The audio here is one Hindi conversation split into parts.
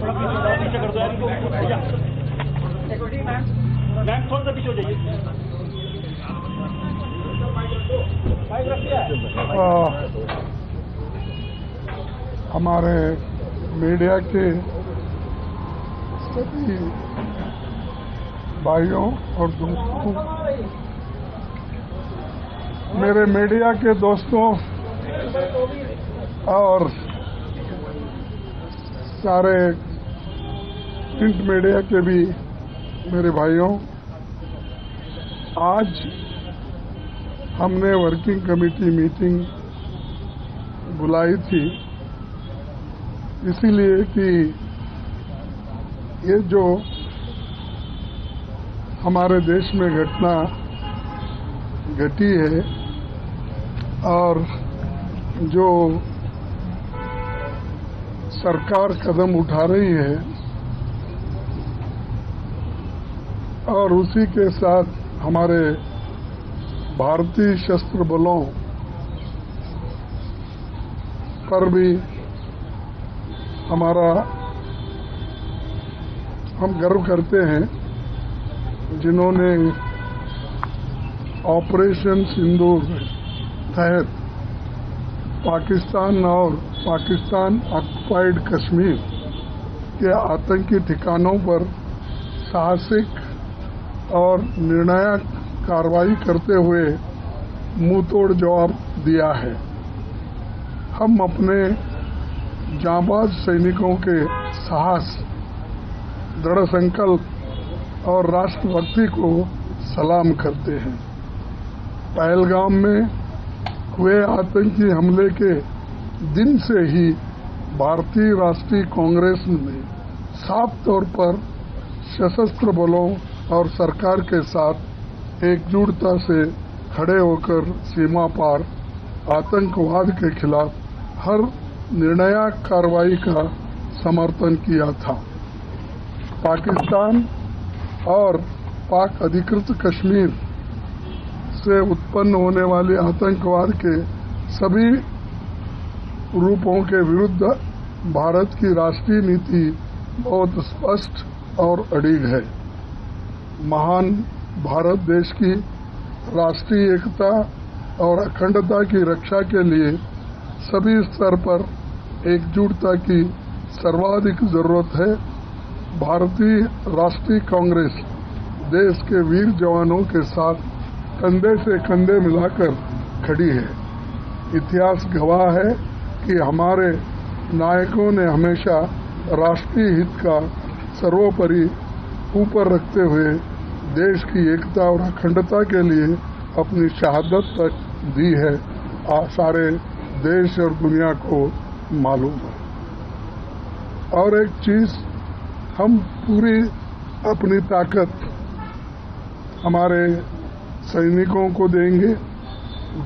पीछे कर दो यार, मैम थोड़ा सा पीछे हो जाइए। हमारे मीडिया के सभी भाइयों और दोस्तों, मेरे मीडिया के दोस्तों और सारे प्रिंट मीडिया के भी मेरे भाइयों, आज हमने वर्किंग कमेटी मीटिंग बुलाई थी इसीलिए कि ये जो हमारे देश में घटना घटी है और जो सरकार कदम उठा रही है और उसी के साथ हमारे भारतीय सशस्त्र बलों पर भी हम गर्व करते हैं, जिन्होंने ऑपरेशन सिंदूर तहत पाकिस्तान और पाकिस्तान ऑक्युपाइड कश्मीर के आतंकी ठिकानों पर साहसिक और निर्णायक कार्रवाई करते हुए मुंहतोड़ जवाब दिया है। हम अपने जांबाज सैनिकों के साहस, दृढ़ संकल्प और राष्ट्रभक्ति को सलाम करते हैं। पहलगाम में हुए आतंकी हमले के दिन से ही भारतीय राष्ट्रीय कांग्रेस ने साफ तौर पर सशस्त्र बलों और सरकार के साथ एकजुटता से खड़े होकर सीमा पार आतंकवाद के खिलाफ हर निर्णायक कार्रवाई का समर्थन किया था। पाकिस्तान और पाक अधिकृत कश्मीर से उत्पन्न होने वाले आतंकवाद के सभी रूपों के विरुद्ध भारत की राष्ट्रीय नीति बहुत स्पष्ट और अडिग है। महान भारत देश की राष्ट्रीय एकता और अखंडता की रक्षा के लिए सभी स्तर पर एकजुटता की सर्वाधिक जरूरत है। भारतीय राष्ट्रीय कांग्रेस देश के वीर जवानों के साथ कंधे से कंधे मिलाकर खड़ी है। इतिहास गवाह है कि हमारे नायकों ने हमेशा राष्ट्रीय हित का सर्वोपरि ऊपर रखते हुए देश की एकता और अखंडता के लिए अपनी शहादत तक दी है। सारे देश और दुनिया को मालूम है। और एक चीज, हम पूरी अपनी ताकत हमारे सैनिकों को देंगे।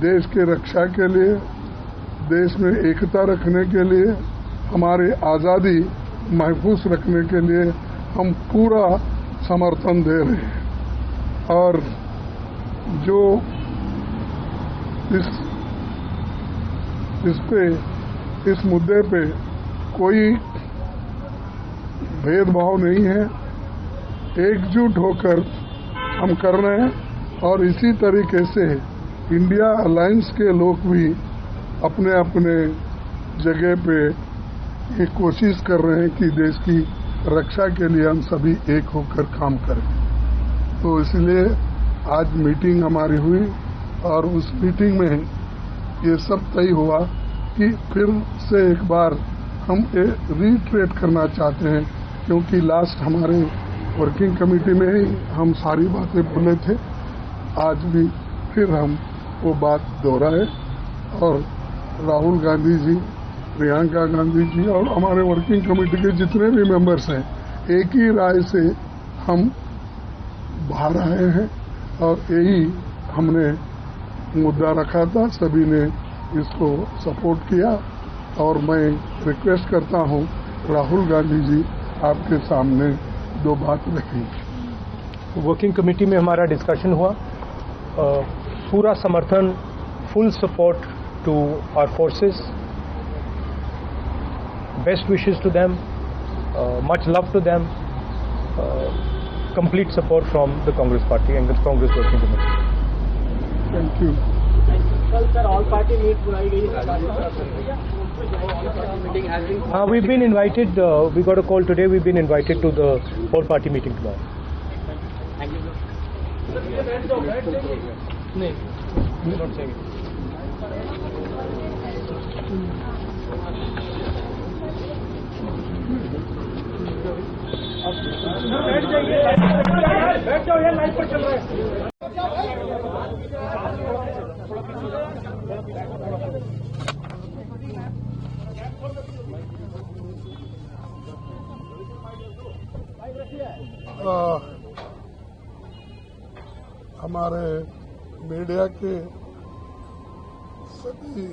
देश के रक्षा के लिए, देश में एकता रखने के लिए, हमारी आज़ादी महफूज रखने के लिए हम पूरा समर्थन दे रहे हैं। और जो इस मुद्दे पे कोई भेदभाव नहीं है, एकजुट होकर हम कर रहे हैं। और इसी तरीके से इंडिया अलायंस के लोग भी अपने अपने जगह पे ये कोशिश कर रहे हैं कि देश की रक्षा के लिए हम सभी एक होकर काम करें। तो इसलिए आज मीटिंग हमारी हुई और उस मीटिंग में ये सब तय हुआ कि फिर से एक बार हम रीट्रेट करना चाहते हैं, क्योंकि लास्ट हमारे वर्किंग कमेटी में ही हम सारी बातें बोले थे। आज भी फिर हम वो बात दोहराए और राहुल गांधी जी, प्रियंका गांधी जी और हमारे वर्किंग कमेटी के जितने भी मेंबर्स हैं, एक ही राय से हम बाहर आए हैं और यही हमने मुद्दा रखा था। सभी ने इसको सपोर्ट किया और मैं रिक्वेस्ट करता हूं राहुल गांधी जी आपके सामने दो बात रखें। वर्किंग कमेटी में हमारा डिस्कशन हुआ, पूरा समर्थन, full support to our forces, best wishes to them Much love to them. Complete support from the Congress party and the Congress working committee. Thank you. कल सर ऑल पार्टी मीट बुलाई गई है meeting has been We've been invited. We got a call today. We've been invited to the whole party meeting tomorrow. Thank you नहीं Not saying. बैठ जाओ यार लाइव पर चल रहा है हमारे मीडिया के सभी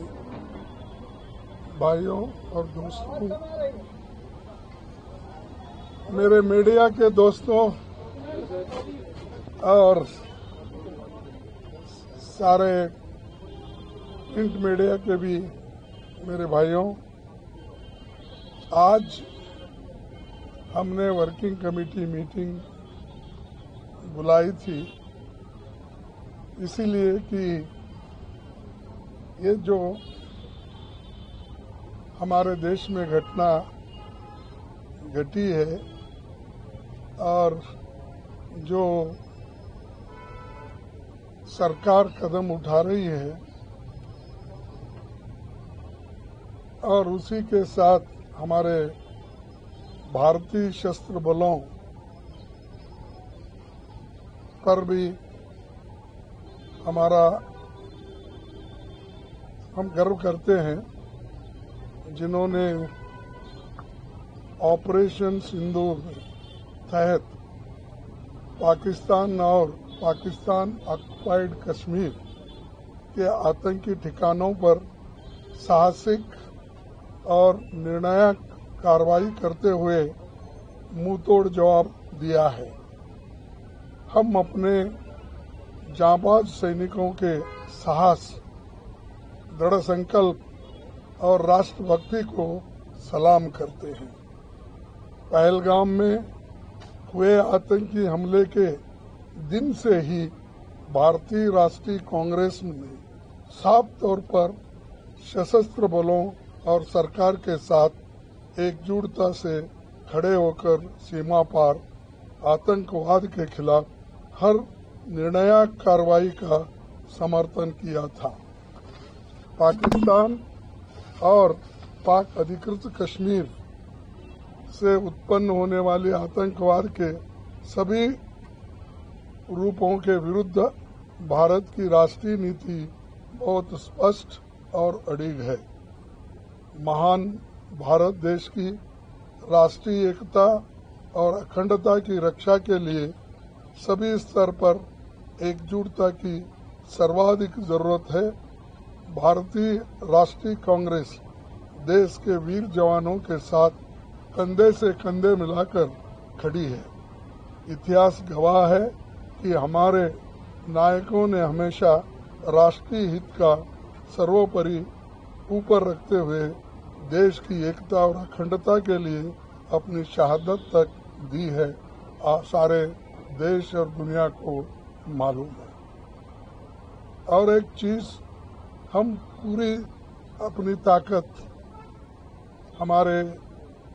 भाइयों और दोस्तों, मेरे मीडिया के दोस्तों और सारे प्रिंट मीडिया के भी मेरे भाइयों, आज हमने वर्किंग कमेटी मीटिंग बुलाई थी इसीलिए कि ये जो हमारे देश में घटना घटी है और जो सरकार कदम उठा रही है और उसी के साथ हमारे भारतीय सशस्त्र बलों पर भी हम गर्व करते हैं जिन्होंने ऑपरेशन सिंदूर तहत पाकिस्तान और पाकिस्तान ऑक्युपाइड कश्मीर के आतंकी ठिकानों पर साहसिक और निर्णायक कार्रवाई करते हुए मुंहतोड़ जवाब दिया है। हम अपने जांबाज सैनिकों के साहस, दृढ़ संकल्प और राष्ट्रभक्ति को सलाम करते हैं। पहलगाम में हुए आतंकी हमले के दिन से ही भारतीय राष्ट्रीय कांग्रेस ने साफ तौर पर सशस्त्र बलों और सरकार के साथ एकजुटता से खड़े होकर सीमा पार आतंकवाद के खिलाफ हर निर्णायक कार्रवाई का समर्थन किया था। पाकिस्तान और पाक अधिकृत कश्मीर से उत्पन्न होने वाले आतंकवाद के सभी रूपों के विरुद्ध भारत की राष्ट्रीय नीति बहुत स्पष्ट और अडिग है। महान भारत देश की राष्ट्रीय एकता और अखंडता की रक्षा के लिए सभी स्तर पर एकजुटता की सर्वाधिक जरूरत है। भारतीय राष्ट्रीय कांग्रेस देश के वीर जवानों के साथ कंधे से कंधे मिलाकर खड़ी है। इतिहास गवाह है कि हमारे नायकों ने हमेशा राष्ट्रीय हित का सर्वोपरि ऊपर रखते हुए देश की एकता और अखंडता के लिए अपनी शहादत तक दी है। सारे देश और दुनिया को मालूम है। और एक चीज, हम पूरी अपनी ताकत हमारे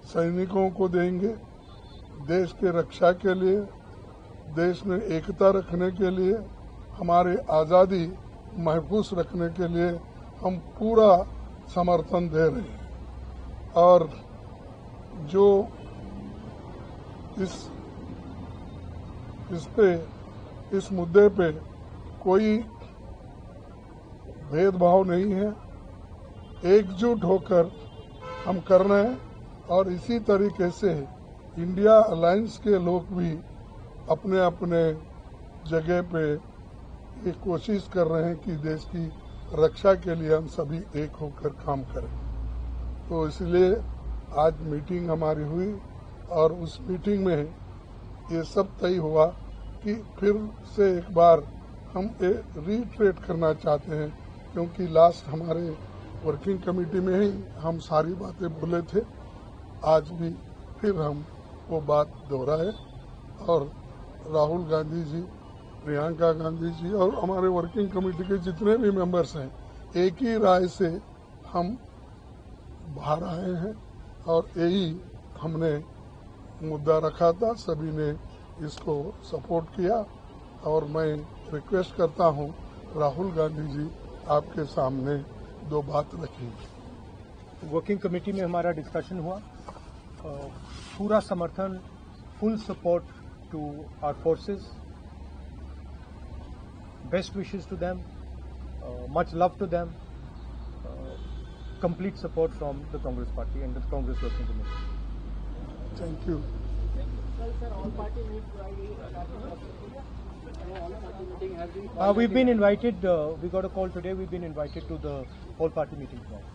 सैनिकों को देंगे। देश के रक्षा के लिए, देश में एकता रखने के लिए, हमारी आज़ादी महफूज रखने के लिए हम पूरा समर्थन दे रहे हैं। और जो इस मुद्दे पे कोई भेदभाव नहीं है, एकजुट होकर हम कर रहे हैं। और इसी तरीके से इंडिया अलायंस के लोग भी अपने अपने जगह पे ये कोशिश कर रहे हैं कि देश की रक्षा के लिए हम सभी एक होकर काम करें। तो इसलिए आज मीटिंग हमारी हुई और उस मीटिंग में ये सब तय हुआ कि फिर से एक बार हम रीट्रेट करना चाहते हैं, क्योंकि लास्ट हमारे वर्किंग कमेटी में ही हम सारी बातें बोले थे। आज भी फिर हम वो बात दोहराए और राहुल गांधी जी, प्रियंका गांधी जी और हमारे वर्किंग कमेटी के जितने भी मेंबर्स हैं, एक ही राय से हम बाहर आए हैं और यही हमने मुद्दा रखा था। सभी ने इसको सपोर्ट किया और मैं रिक्वेस्ट करता हूं राहुल गांधी जी आपके सामने दो बात रखी। वर्किंग कमेटी में हमारा डिस्कशन हुआ, पूरा समर्थन, full support to our forces, best wishes to them, much love to them, complete support from the Congress party and the Congress working committee. Thank you. We've been invited, we got a call today, we've been invited to the all party meeting tomorrow.